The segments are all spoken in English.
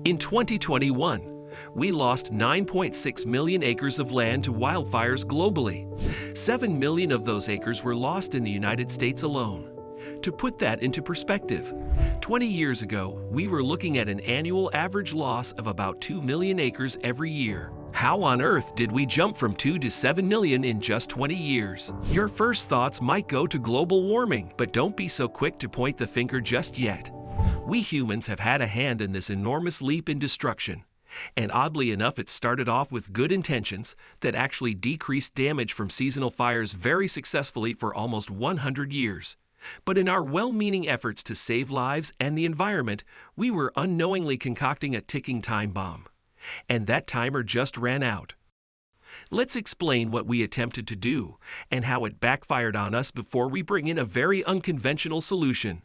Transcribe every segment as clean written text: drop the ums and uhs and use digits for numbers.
In 2021, we lost 9.6 million acres of land to wildfires globally. 7 million of those acres were lost in the United States alone. To put that into perspective, 20 years ago, we were looking at an annual average loss of about 2 million acres every year. How on earth did we jump from 2 to 7 million in just 20 years? Your first thoughts might go to global warming, but don't be so quick to point the finger just yet. We humans have had a hand in this enormous leap in destruction. And oddly enough, it started off with good intentions that actually decreased damage from seasonal fires very successfully for almost 100 years. But in our well-meaning efforts to save lives and the environment, we were unknowingly concocting a ticking time bomb. And that timer just ran out. Let's explain what we attempted to do and how it backfired on us before we bring in a very unconventional solution.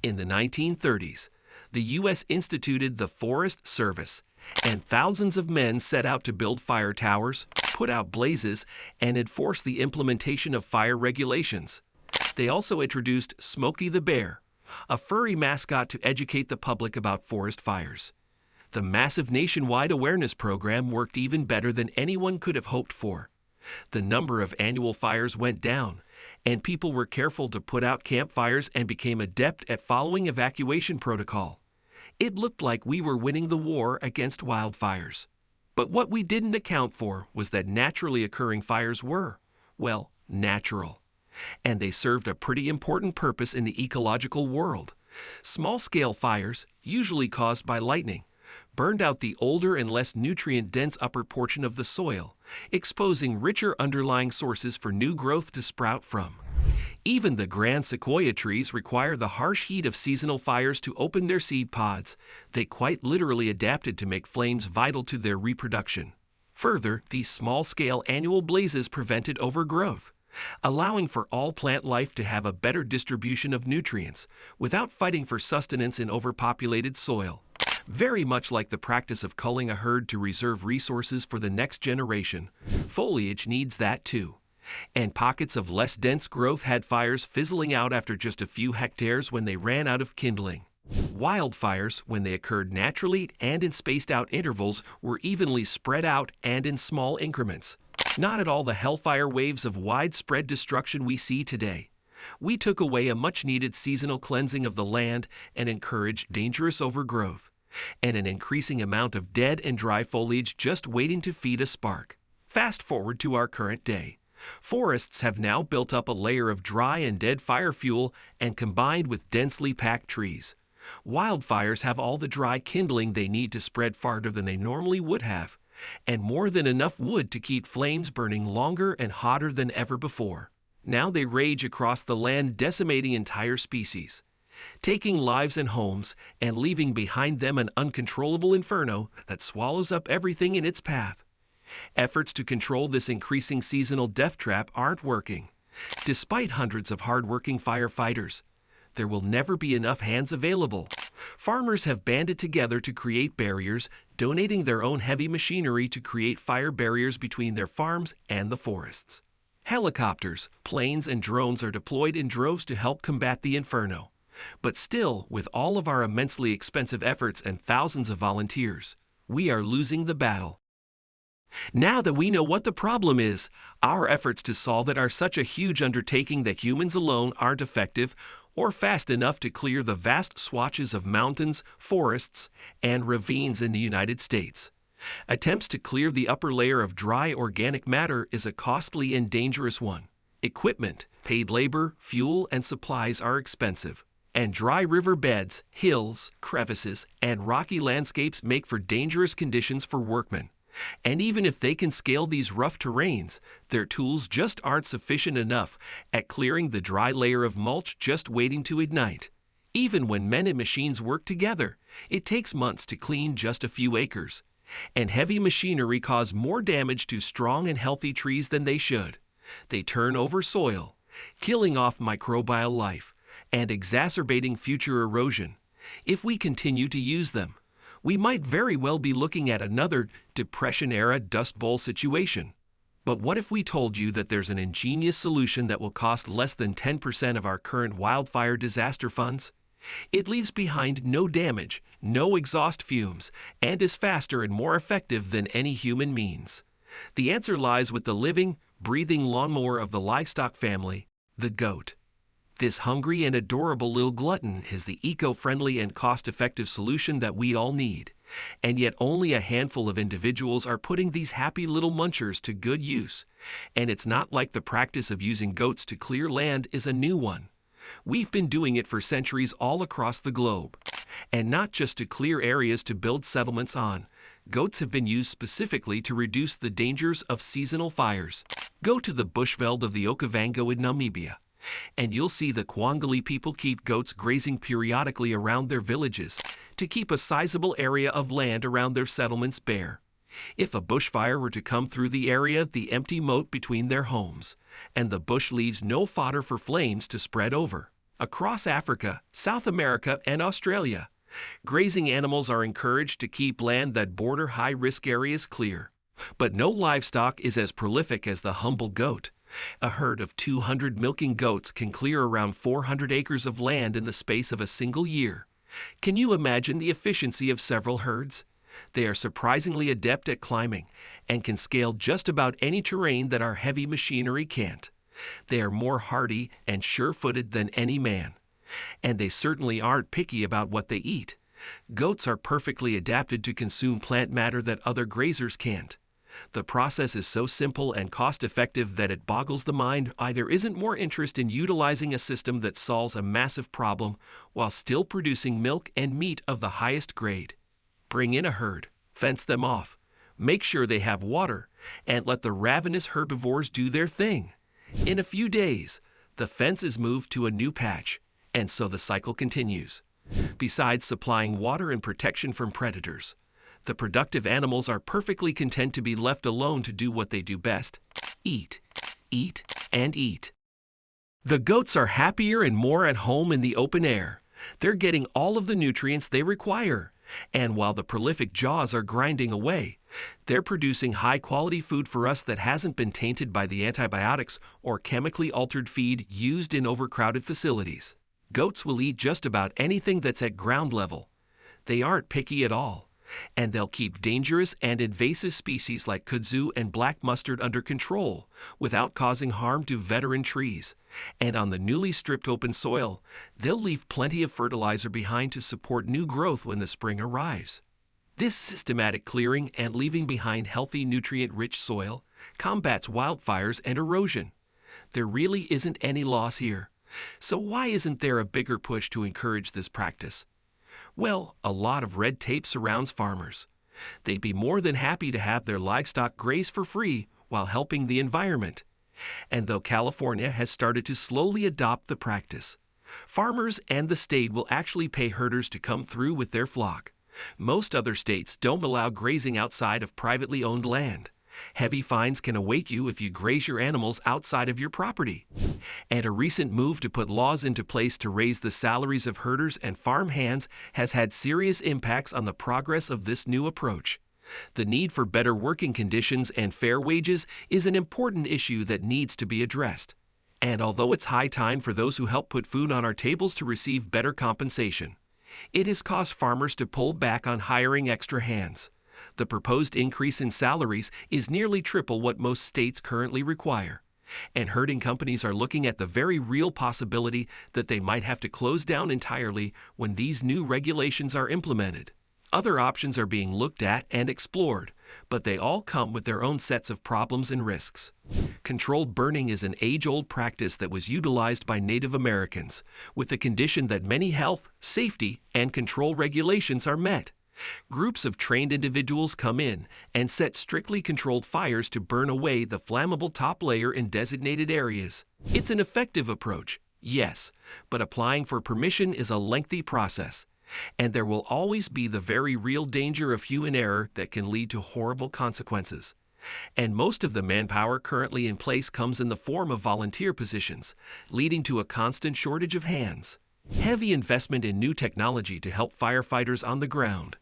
In the 1930s, the U.S. instituted the Forest Service, and thousands of men set out to build fire towers, put out blazes, and enforce the implementation of fire regulations. They also introduced Smokey the Bear, a furry mascot to educate the public about forest fires. The massive nationwide awareness program worked even better than anyone could have hoped for. The number of annual fires went down, and people were careful to put out campfires and became adept at following evacuation protocol. It looked like we were winning the war against wildfires. But what we didn't account for was that naturally occurring fires were, well, natural. And they served a pretty important purpose in the ecological world. Small-scale fires, usually caused by lightning, burned out the older and less nutrient-dense upper portion of the soil, exposing richer underlying sources for new growth to sprout from. Even the grand sequoia trees require the harsh heat of seasonal fires to open their seed pods. They quite literally adapted to make flames vital to their reproduction. Further, these small-scale annual blazes prevented overgrowth, allowing for all plant life to have a better distribution of nutrients without fighting for sustenance in overpopulated soil. Very much like the practice of culling a herd to reserve resources for the next generation, foliage needs that too. And pockets of less dense growth had fires fizzling out after just a few hectares when they ran out of kindling. Wildfires, when they occurred naturally and in spaced-out intervals, were evenly spread out and in small increments. Not at all the hellfire waves of widespread destruction we see today. We took away a much-needed seasonal cleansing of the land and encouraged dangerous overgrowth, and an increasing amount of dead and dry foliage just waiting to feed a spark. Fast forward to our current day. Forests have now built up a layer of dry and dead fire fuel and combined with densely packed trees. Wildfires have all the dry kindling they need to spread farther than they normally would have, and more than enough wood to keep flames burning longer and hotter than ever before. Now they rage across the land, decimating entire species, taking lives and homes and leaving behind them an uncontrollable inferno that swallows up everything in its path. Efforts to control this increasing seasonal death trap aren't working. Despite hundreds of hard-working firefighters, there will never be enough hands available. Farmers have banded together to create barriers, donating their own heavy machinery to create fire barriers between their farms and the forests. Helicopters, planes, and drones are deployed in droves to help combat the inferno. But still, with all of our immensely expensive efforts and thousands of volunteers, we are losing the battle. Now that we know what the problem is, our efforts to solve it are such a huge undertaking that humans alone aren't effective or fast enough to clear the vast swatches of mountains, forests, and ravines in the United States. Attempts to clear the upper layer of dry organic matter is a costly and dangerous one. Equipment, paid labor, fuel, and supplies are expensive. And dry river beds, hills, crevices, and rocky landscapes make for dangerous conditions for workmen. And even if they can scale these rough terrains, their tools just aren't sufficient enough at clearing the dry layer of mulch just waiting to ignite. Even when men and machines work together, it takes months to clean just a few acres. And heavy machinery cause more damage to strong and healthy trees than they should. They turn over soil, killing off microbial life, and exacerbating future erosion. If we continue to use them, we might very well be looking at another Depression-era Dust Bowl situation. But what if we told you that there's an ingenious solution that will cost less than 10% of our current wildfire disaster funds? It leaves behind no damage, no exhaust fumes, and is faster and more effective than any human means. The answer lies with the living, breathing lawnmower of the livestock family, the goat. This hungry and adorable little glutton is the eco-friendly and cost-effective solution that we all need. And yet only a handful of individuals are putting these happy little munchers to good use. And it's not like the practice of using goats to clear land is a new one. We've been doing it for centuries all across the globe. And not just to clear areas to build settlements on. Goats have been used specifically to reduce the dangers of seasonal fires. Go to the bushveld of the Okavango in Namibia, and you'll see the Kwangali people keep goats grazing periodically around their villages to keep a sizable area of land around their settlements bare. If a bushfire were to come through the area, the empty moat between their homes, and the bush leaves no fodder for flames to spread over. Across Africa, South America, and Australia, grazing animals are encouraged to keep land that border high-risk areas clear. But no livestock is as prolific as the humble goat. A herd of 200 milking goats can clear around 400 acres of land in the space of a single year. Can you imagine the efficiency of several herds? They are surprisingly adept at climbing and can scale just about any terrain that our heavy machinery can't. They are more hardy and sure-footed than any man. And they certainly aren't picky about what they eat. Goats are perfectly adapted to consume plant matter that other grazers can't. The process is so simple and cost-effective that it boggles the mind why there isn't more interest in utilizing a system that solves a massive problem while still producing milk and meat of the highest grade. Bring in a herd, fence them off, make sure they have water, and let the ravenous herbivores do their thing. In a few days, the fence is moved to a new patch, and so the cycle continues. Besides supplying water and protection from predators, the productive animals are perfectly content to be left alone to do what they do best: eat, eat, and eat. The goats are happier and more at home in the open air. They're getting all of the nutrients they require. And while the prolific jaws are grinding away, they're producing high-quality food for us that hasn't been tainted by the antibiotics or chemically altered feed used in overcrowded facilities. Goats will eat just about anything that's at ground level. They aren't picky at all. And they'll keep dangerous and invasive species like kudzu and black mustard under control without causing harm to veteran trees. And on the newly stripped open soil, they'll leave plenty of fertilizer behind to support new growth when the spring arrives. This systematic clearing and leaving behind healthy, nutrient-rich soil combats wildfires and erosion. There really isn't any loss here. So why isn't there a bigger push to encourage this practice? Well, a lot of red tape surrounds farmers. They'd be more than happy to have their livestock graze for free while helping the environment. And though California has started to slowly adopt the practice, farmers and the state will actually pay herders to come through with their flock. Most other states don't allow grazing outside of privately owned land. Heavy fines can await you if you graze your animals outside of your property. And a recent move to put laws into place to raise the salaries of herders and farm hands has had serious impacts on the progress of this new approach. The need for better working conditions and fair wages is an important issue that needs to be addressed. And although it's high time for those who help put food on our tables to receive better compensation, it has caused farmers to pull back on hiring extra hands. The proposed increase in salaries is nearly triple what most states currently require. And herding companies are looking at the very real possibility that they might have to close down entirely when these new regulations are implemented. Other options are being looked at and explored, but they all come with their own sets of problems and risks. Controlled burning is an age-old practice that was utilized by Native Americans, with the condition that many health, safety, and control regulations are met. Groups of trained individuals come in and set strictly controlled fires to burn away the flammable top layer in designated areas. It's an effective approach, yes, but applying for permission is a lengthy process. And there will always be the very real danger of human error that can lead to horrible consequences. And most of the manpower currently in place comes in the form of volunteer positions, leading to a constant shortage of hands. Heavy investment in new technology to help firefighters on the ground.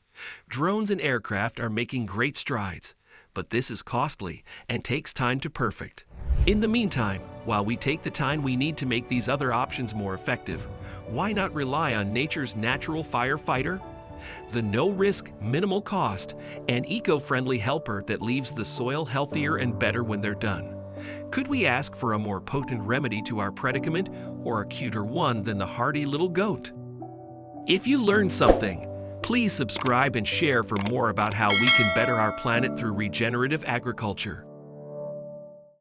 Drones and aircraft are making great strides, but this is costly and takes time to perfect. In the meantime, while we take the time we need to make these other options more effective, Why not rely on nature's natural firefighter? The no-risk, minimal cost, and eco-friendly helper that leaves the soil healthier and better when they're done. Could we ask for a more potent remedy to our predicament, or a cuter one than the hardy little goat? If you learned something, please subscribe and share for more about how we can better our planet through regenerative agriculture.